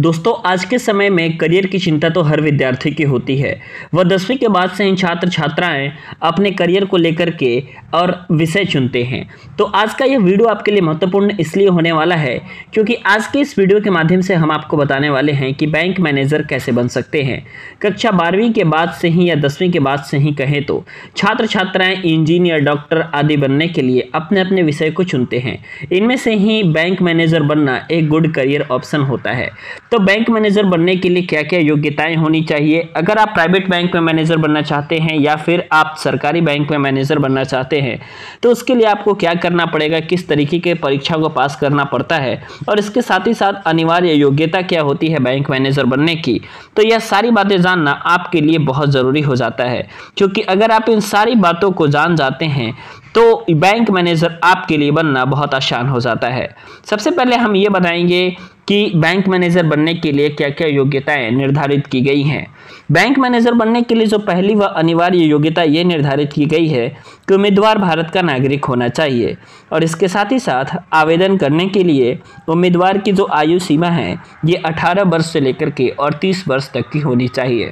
दोस्तों आज के समय में करियर की चिंता तो हर विद्यार्थी की होती है। वह 10वीं के बाद से ही छात्र छात्राएं अपने करियर को लेकर के और विषय चुनते हैं। तो आज का यह वीडियो आपके लिए महत्वपूर्ण इसलिए होने वाला है क्योंकि आज के इस वीडियो के माध्यम से हम आपको बताने वाले हैं कि बैंक मैनेजर कैसे बन सकते हैं। कक्षा 12वीं के बाद से ही या 10वीं के बाद से ही कहें तो छात्र छात्राएं इंजीनियर, डॉक्टर आदि बनने के लिए अपने अपने विषय को चुनते हैं। इनमें से ही बैंक मैनेजर बनना एक गुड करियर ऑप्शन होता है। तो बैंक मैनेजर बनने के लिए क्या क्या योग्यताएं होनी चाहिए? अगर आप प्राइवेट बैंक में मैनेजर बनना चाहते हैं या फिर आप सरकारी बैंक में मैनेजर बनना चाहते हैं तो उसके लिए आपको क्या करना पड़ेगा, किस तरीके के परीक्षा को पास करना पड़ता है और इसके साथ ही साथ अनिवार्य योग्यता क्या होती है बैंक मैनेजर बनने की, तो यह सारी बातें जानना आपके लिए बहुत ज़रूरी हो जाता है। क्योंकि अगर आप इन सारी बातों को जान जाते हैं तो बैंक मैनेजर आपके लिए बनना बहुत आसान हो जाता है। सबसे पहले हम ये बताएंगे कि बैंक मैनेजर बनने के लिए क्या क्या योग्यताएं निर्धारित की गई हैं। बैंक मैनेजर बनने के लिए जो पहली व अनिवार्य योग्यता ये निर्धारित की गई है कि उम्मीदवार भारत का नागरिक होना चाहिए और इसके साथ ही साथ आवेदन करने के लिए उम्मीदवार की जो आयु सीमा है ये 18 वर्ष से लेकर के और 30 वर्ष तक की होनी चाहिए।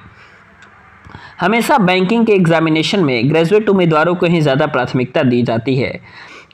हमेशा बैंकिंग के एग्जामिनेशन में ग्रेजुएट उम्मीदवारों को ही ज़्यादा प्राथमिकता दी जाती है।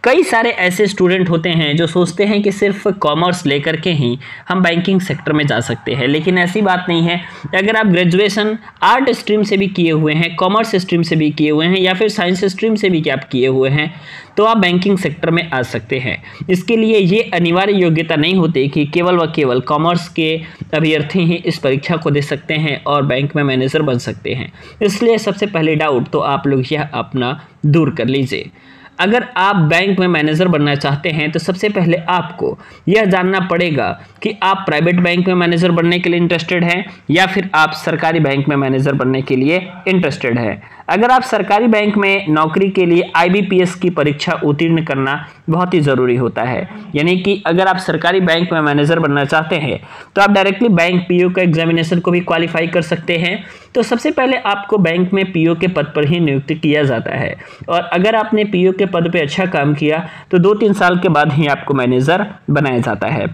कई सारे ऐसे स्टूडेंट होते हैं जो सोचते हैं कि सिर्फ कॉमर्स लेकर के ही हम बैंकिंग सेक्टर में जा सकते हैं, लेकिन ऐसी बात नहीं है। अगर आप ग्रेजुएशन आर्ट स्ट्रीम से भी किए हुए हैं, कॉमर्स स्ट्रीम से भी किए हुए हैं या फिर साइंस स्ट्रीम से भी आप किए हुए हैं तो आप बैंकिंग सेक्टर में आ सकते हैं। इसके लिए ये अनिवार्य योग्यता नहीं होती कि केवल व केवल कॉमर्स के अभ्यर्थी ही इस परीक्षा को दे सकते हैं और बैंक में मैनेजर बन सकते हैं। इसलिए सबसे पहले डाउट तो आप लोग यह अपना दूर कर लीजिए। अगर आप बैंक में मैनेजर बनना चाहते हैं तो सबसे पहले आपको यह जानना पड़ेगा कि आप प्राइवेट बैंक में मैनेजर बनने के लिए इंटरेस्टेड हैं या फिर आप सरकारी बैंक में मैनेजर बनने के लिए इंटरेस्टेड हैं। अगर आप सरकारी बैंक में नौकरी के लिए IBPS की परीक्षा उत्तीर्ण करना बहुत ही ज़रूरी होता है, यानी कि अगर आप सरकारी बैंक में मैनेजर बनना चाहते हैं तो आप डायरेक्टली बैंक PO का एग्जामिनेशन को भी क्वालिफाई कर सकते हैं। तो सबसे पहले आपको बैंक में PO के पद पर ही नियुक्त किया जाता है और अगर आपने PO के पद पर अच्छा काम किया तो 2-3 साल के बाद ही आपको मैनेजर बनाया जाता है।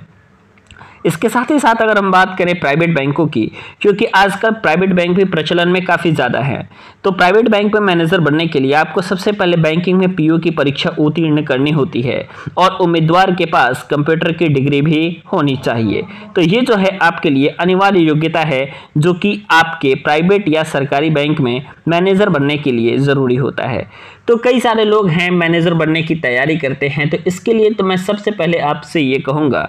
इसके साथ ही साथ अगर हम बात करें प्राइवेट बैंकों की, क्योंकि आजकल प्राइवेट बैंक भी प्रचलन में काफ़ी ज़्यादा है, तो प्राइवेट बैंक में मैनेजर बनने के लिए आपको सबसे पहले बैंकिंग में PO की परीक्षा उत्तीर्ण करनी होती है और उम्मीदवार के पास कंप्यूटर की डिग्री भी होनी चाहिए। तो ये जो है आपके लिए अनिवार्य योग्यता है जो कि आपके प्राइवेट या सरकारी बैंक में मैनेजर बनने के लिए ज़रूरी होता है। तो कई सारे लोग हैं मैनेजर बनने की तैयारी करते हैं, तो इसके लिए तो मैं सबसे पहले आपसे ये कहूँगा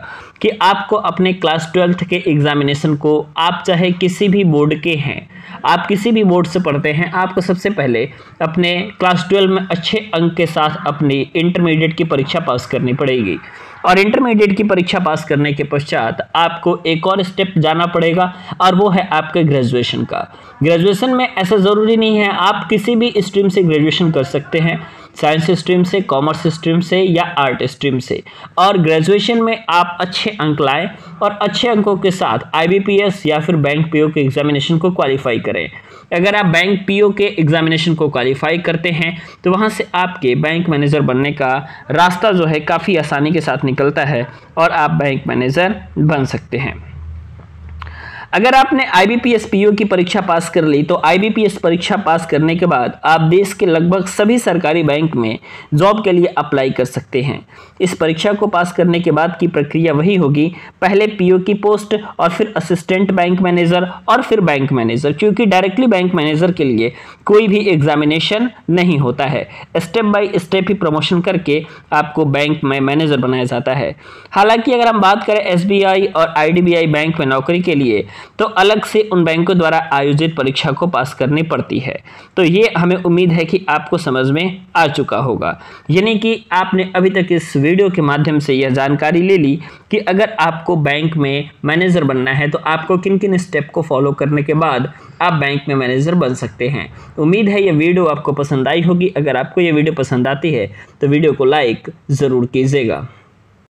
कि आपको अपने क्लास 12th के एग्जामिनेशन को, आप चाहे किसी भी बोर्ड के हैं, आप किसी भी बोर्ड से पढ़ते हैं, आपको सबसे पहले अपने क्लास 12 में अच्छे अंक के साथ अपनी इंटरमीडिएट की परीक्षा पास करनी पड़ेगी और इंटरमीडिएट की परीक्षा पास करने के पश्चात आपको एक और स्टेप जाना पड़ेगा और वो है आपके ग्रेजुएशन का। ग्रेजुएशन में ऐसा ज़रूरी नहीं है, आप किसी भी स्ट्रीम से ग्रेजुएशन कर सकते हैं, साइंस स्ट्रीम से, कॉमर्स स्ट्रीम से या आर्ट स्ट्रीम से, और ग्रेजुएशन में आप अच्छे अंक लाएं और अच्छे अंकों के साथ IBPS या फिर बैंक PO के एग्जामिनेशन को क्वालिफाई करें। अगर आप बैंक PO के एग्जामिनेशन को क्वालिफाई करते हैं तो वहां से आपके बैंक मैनेजर बनने का रास्ता जो है काफ़ी आसानी के साथ निकलता है और आप बैंक मैनेजर बन सकते हैं। अगर आपने IBPS PO की परीक्षा पास कर ली तो IBPS परीक्षा पास करने के बाद आप देश के लगभग सभी सरकारी बैंक में जॉब के लिए अप्लाई कर सकते हैं। इस परीक्षा को पास करने के बाद की प्रक्रिया वही होगी, पहले PO की पोस्ट और फिर असिस्टेंट बैंक मैनेजर और फिर बैंक मैनेजर, क्योंकि डायरेक्टली बैंक मैनेजर के लिए कोई भी एग्जामिनेशन नहीं होता है। Step by step he promotion करके आपको बैंक में मैनेजर बनाया जाता है। हालांकि अगर हम बात करें SBI और IDBI बैंक में नौकरी के लिए तो अलग से उन बैंकों द्वारा आयोजित परीक्षा को पास करनी पड़ती है। तो ये हमें उम्मीद है कि आपको समझ में आ चुका होगा, यानी कि आपने अभी तक इस वीडियो के माध्यम से यह जानकारी ले ली कि अगर आपको बैंक में मैनेजर बनना है तो आपको किन किन स्टेप को फॉलो करने के बाद आप बैंक में मैनेजर बन सकते हैं। उम्मीद है ये वीडियो आपको पसंद आई होगी। अगर आपको ये वीडियो पसंद आती है तो वीडियो को लाइक ज़रूर कीजिएगा।